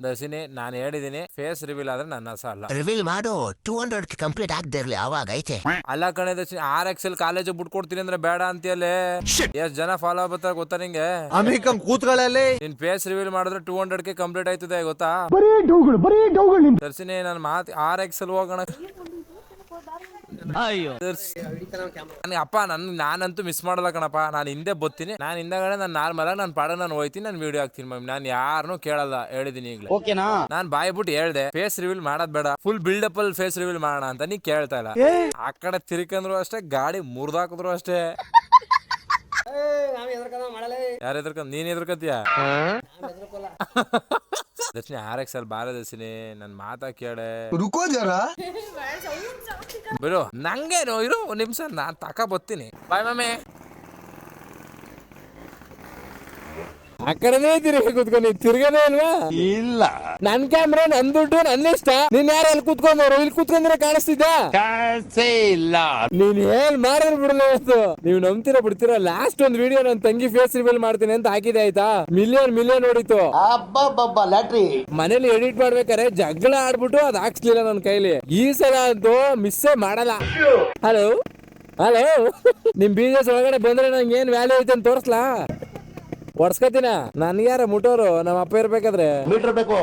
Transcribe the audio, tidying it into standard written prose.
ದರ್ಶಿನಿ ನಾನು ಹೇಳಿದೀನಿ face reveal ಆದ್ರೆ ನನ್ನ ಅಸ ಅಲ್ಲ. ರಿವೀಲ್ ಮಾಡು 200 ಕಂಪ್ಲೀಟ್ ಆಗದೆ ಇರ್ಲಿ ಅವಾಗ ಐತೆ. ಅಲ್ಲ ಕಣೆ ದರ್ಶಿನಿ, RXL ಕಾಲೇಜ್ ಬಿಟ್ಕೊಡ್ತೀನಿ ಅಂದ್ರೆ ಬೇಡ ಅಂತೀಯಲ್ಲೇ. ಎಷ್ಟ್ ಜನ ಫಾಲೋ ಬರ್ತಾರೆ ಗೊತ್ತಾ ನಿಂಗೆ? ಕೂತ್ಗಳಲ್ಲಿ ನಿನ್ ಫೇಸ್ ರಿವೀಲ್ ಮಾಡಿದ್ರೆ 200K ಕಂಪ್ಲೀಟ್ ಆಯ್ತದೆ ಗೊತ್ತಾ? ದರ್ಶಿನಿ ನನ್ನ ಮಾತು RXL ಹೋಗೋಣ. ಅಪ್ಪ ನಾನಂತೂ ಮಿಸ್ ಮಾಡಲ್ಲ ಕಣಪ್ಪ. ನಾನು ಹಿಂದೆ ಬತ್ತೀನಿ, ನಾನು ಹಿಂದಗಡೆ ನಾನು ನಾರ್ಮಲ್ ಆಗಿ ನಾನು ಪಾಡ ನಾನು ಹೋಯ್ತೀನಿ, ನಾನು ವಿಡಿಯೋ ಹಾಕ್ತೀನಿ ಮಮ್ಮಿ. ನಾನು ಯಾರನ್ನೂ ಕೇಳಲ್ಲ, ಹೇಳಿದೀನಿ ಈಗಲೇ. ಓಕೆನಾ? ನಾನು ಬಾಯ್ ಬಿಟ್ಟು ಹೇಳ್ದೆ ಫೇಸ್ ರಿವೀಲ್ ಮಾಡೋದ್ ಬೇಡ, ಫುಲ್ ಬಿಲ್ಡಪ್ ಅಲ್ಲಿ ಫೇಸ್ ರಿವೀಲ್ ಮಾಡೋಣ ಅಂತ. ನೀ ಕೇಳ್ತಾ ಇಲ್ಲ. ಆ ಕಡೆ ತಿರ್ಕಂದ್ರು ಅಷ್ಟೇ, ಗಾಡಿ ಮುರ್ದಾಕಿದ್ರು ಅಷ್ಟೇ. ಯಾರು ಎದ್ರಕಂದ್? ನೀನ್ ಎದ್ರಕತ್ತೀಯ? ದರ್ಶಿನಿ RXL ಬಾರ ದರ್ಶಿನಿ, ನನ್ ಮಾತಾ ಕೇಳೆ. ರುಕೋ ಜರ ಬಿಡು, ನಂಗೇನು ಇರು ಒಂದ್ ನಿಮಿಷ, ನಾನ್ ತಕ ಬತ್ತೀನಿ. ಬಾಯ್ ಮಮ್ಮಿ. ಆ ಕಡೆನೇ ತಿರುಗಿ ಕುತ್ಕೊಂಡು ತಿರ್ಗನೇ ಇಲ್ವಾ? ಇಲ್ಲ, ನನ್ ಕ್ಯಾಮ್ರಾ ನನ್ ದುಡ್ಡು ನನ್ನ ಇಷ್ಟ. ನೀನ್ ಯಾರು ಅಲ್ಲಿ ಕುತ್ಕೊಂಡ್ರು? ಇಲ್ಲಿ ಕುತ್ಕೊಂಡ್ರೆ ಕಾಣಿಸ್ತಿದ್ದ ಇಲ್ಲ. ನೀನ್ ಏನ್ ಮಾಡಿದ್ರು ಬಿಡಲ್ಲ ಇವತ್ತು. ನೀವು ನಂಬ್ತೀರಾ ಬಿಡ್ತೀರಾ? ಲಾಸ್ಟ್ ಒಂದ್ ವಿಡಿಯೋ ನನ್ ತಂಗಿ ಫೇಸ್ ರಿವೀಲ್ ಮಾಡ್ತೀನಿ ಅಂತ ಹಾಕಿದೆ ಆಯ್ತಾ, ಮಿಲಿಯನ್ ನೋಡಿತ್ತು. ಲ್ಯಾಟ್ರಿ ಮನೇಲಿ ಎಡಿಟ್ ಮಾಡ್ಬೇಕಾರೆ ಜಗಳ ಆಡ್ಬಿಟ್ಟು ಅದ್ ಹಾಕ್ಸ್ಲಿಲ್ಲ ನನ್ ಕೈಲಿ. ಈ ಸಲ ಅಂತೂ ಮಿಸ್ಸೇ ಮಾಡಲ್ಲ. ಹಲೋ ನಿಮ್ ಬಿಸ್ನೆಸ್ ಒಳಗಡೆ ಬಂದ್ರೆ ನಂಗೆ ಏನ್ ವ್ಯಾಲ್ಯೂ ಐತೆ ಅಂತ ತೋರ್ಸ್ಲಾ? ಹೊಡ್ಸ್ಕತಿನ? ನನ್ಗ್ಯಾರ ಮುಟ್ಟೋರು? ನಮ್ಮ ಅಪ್ಪ ಇರ್ಬೇಕಾದ್ರೆ ಮೀಟರ್ ಬೇಕು.